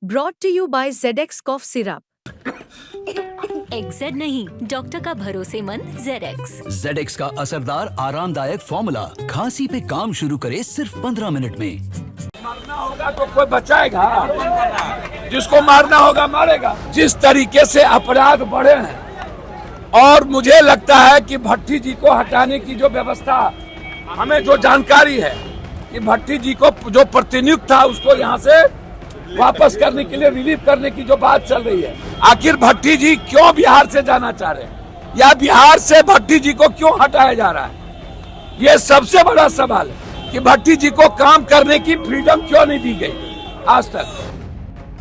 Brought to you by ZX Cough Syrup. XZ नहीं, doctor का भरोसेमंद ZX। ZX का असरदार आरामदायक फॉर्मूला खांसी पे काम शुरू करे सिर्फ 15 मिनट में। मारना होगा तो कोई बचाएगा, जिसको मारना होगा मारेगा। जिस तरीके से अपराध बढ़े हैं और मुझे लगता है कि भट्टी जी को हटाने की जो व्यवस्था, हमें जो जानकारी है कि भट्टी जी को जो प्रतिनियुक्त था उसको यहाँ से वापस करने के लिए रिलीव करने की जो बात चल रही है, आखिर भट्टी जी क्यों बिहार से जाना चाह रहे हैं या बिहार से भट्टी जी को क्यों हटाया जा रहा है, ये सबसे बड़ा सवाल है कि भट्टी जी को काम करने की फ्रीडम क्यों नहीं दी गई आज तक।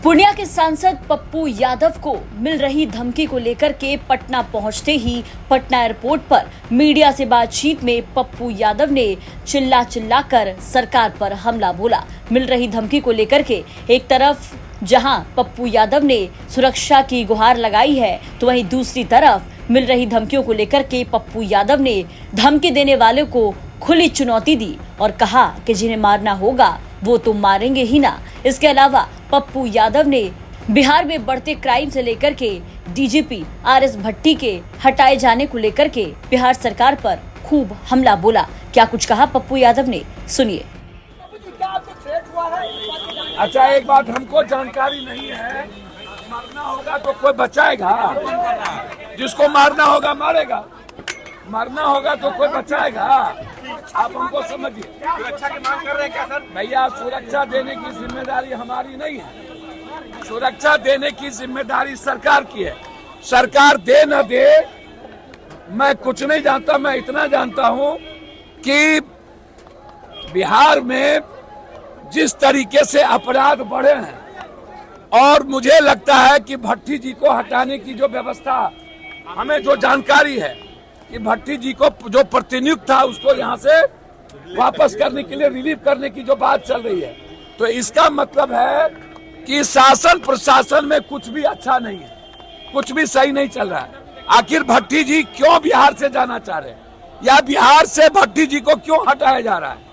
पूर्णिया के सांसद पप्पू यादव को मिल रही धमकी को लेकर के पटना पहुंचते ही पटना एयरपोर्ट पर मीडिया से बातचीत में पप्पू यादव ने चिल्लाकर सरकार पर हमला बोला। मिल रही धमकी को लेकर के एक तरफ जहां पप्पू यादव ने सुरक्षा की गुहार लगाई है, तो वहीं दूसरी तरफ मिल रही धमकियों को लेकर के पप्पू यादव ने धमकी देने वाले को खुली चुनौती दी और कहा कि जिन्हें मारना होगा वो तो मारेंगे ही ना। इसके अलावा पप्पू यादव ने बिहार में बढ़ते क्राइम से लेकर के डीजीपी आरएस भट्टी के हटाए जाने को लेकर के बिहार सरकार पर खूब हमला बोला। क्या कुछ कहा पप्पू यादव ने, सुनिए। अच्छा, एक बात हमको जानकारी नहीं है, मारना होगा तो कोई बचाएगा, जिसको मारना होगा मारेगा। मरना होगा तो कोई बचाएगा, आप हमको समझिए। सुरक्षा की मांग कर रहे हैं क्या सर? भैया, सुरक्षा देने की जिम्मेदारी हमारी नहीं है, सुरक्षा देने की जिम्मेदारी सरकार की है। सरकार दे न दे मैं कुछ नहीं जानता, मैं इतना जानता हूं कि बिहार में जिस तरीके से अपराध बढ़े हैं और मुझे लगता है कि भट्टी जी को हटाने की जो व्यवस्था, हमें जो जानकारी है कि भट्टी जी को जो प्रतिनियुक्त था उसको यहाँ से वापस करने के लिए रिलीव करने की जो बात चल रही है, तो इसका मतलब है कि शासन प्रशासन में कुछ भी अच्छा नहीं है, कुछ भी सही नहीं चल रहा है। आखिर भट्टी जी क्यों बिहार से जाना चाह रहे हैं या बिहार से भट्टी जी को क्यों हटाया जा रहा है,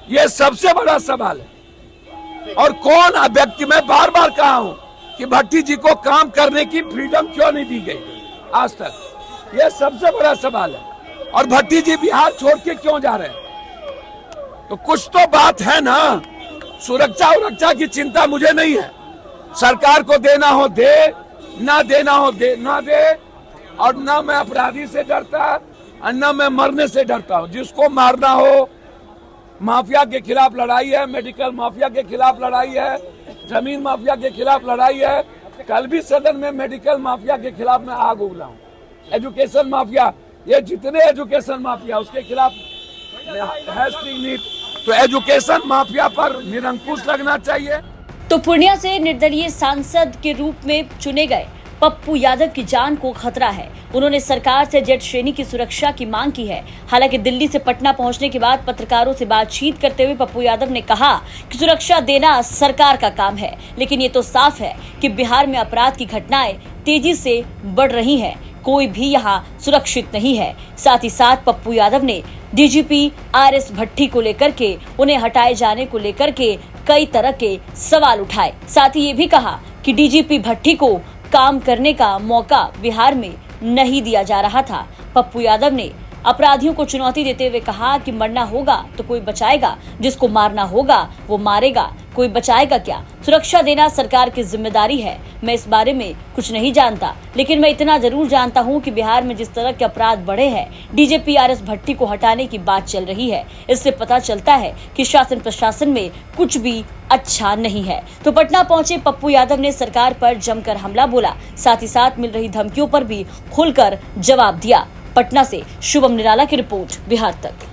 ये सबसे बड़ा सवाल है। और कौन व्यक्ति, मैं बार बार कहा हूं कि भट्टी जी को काम करने की फ्रीडम क्यों नहीं दी गई आज तक, ये सबसे बड़ा सवाल है। और भट्टी जी बिहार छोड़ के क्यों जा रहे हैं, तो कुछ तो बात है ना। सुरक्षा की चिंता मुझे नहीं है, सरकार को देना हो दे, ना देना हो दे ना दे। और ना मैं अपराधी से डरता और ना मैं मरने से डरता हूं। जिसको मारना हो, माफिया के खिलाफ लड़ाई है, मेडिकल माफिया के खिलाफ लड़ाई है, जमीन माफिया के खिलाफ लड़ाई है। कल भी सदन में मेडिकल माफिया के खिलाफ मैं आग उगला हूं, एजुकेशन माफिया, ये जितने एजुकेशन माफिया उसके खिलाफ है, तो एजुकेशन माफिया पर निरंकुश लगना चाहिए। तो पूर्णिया से निर्दलीय सांसद के रूप में चुने गए पप्पू यादव की जान को खतरा है। उन्होंने सरकार से जेट श्रेणी की सुरक्षा की मांग की है। हालांकि दिल्ली से पटना पहुंचने के बाद पत्रकारों से बातचीत करते हुए पप्पू यादव ने कहा कि सुरक्षा देना सरकार का काम है, लेकिन ये तो साफ है कि बिहार में अपराध की घटनाएं तेजी से बढ़ रही हैं, कोई भी यहाँ सुरक्षित नहीं है। साथ ही साथ पप्पू यादव ने डीजीपी आरएस भट्टी को लेकर के उन्हें हटाए जाने को लेकर के कई तरह के सवाल उठाए। साथ ही ये भी कहा कि डीजीपी भट्टी को काम करने का मौका बिहार में नहीं दिया जा रहा था। पप्पू यादव ने अपराधियों को चुनौती देते हुए कहा कि मरना होगा तो कोई बचाएगा, जिसको मारना होगा वो मारेगा, कोई बचाएगा क्या। सुरक्षा देना सरकार की जिम्मेदारी है। मैं इस बारे में कुछ नहीं जानता, लेकिन मैं इतना जरूर जानता हूं कि बिहार में जिस तरह के अपराध बढ़े हैं, डीजीपी आरएस भट्टी को हटाने की बात चल रही है। इससे पता चलता है कि शासन प्रशासन में कुछ भी अच्छा नहीं है। तो पटना पहुंचे पप्पू यादव ने सरकार पर जमकर हमला बोला, साथ ही साथ मिल रही धमकियों पर भी खुलकर जवाब दिया। पटना से शुभम निराला की रिपोर्ट, बिहार तक।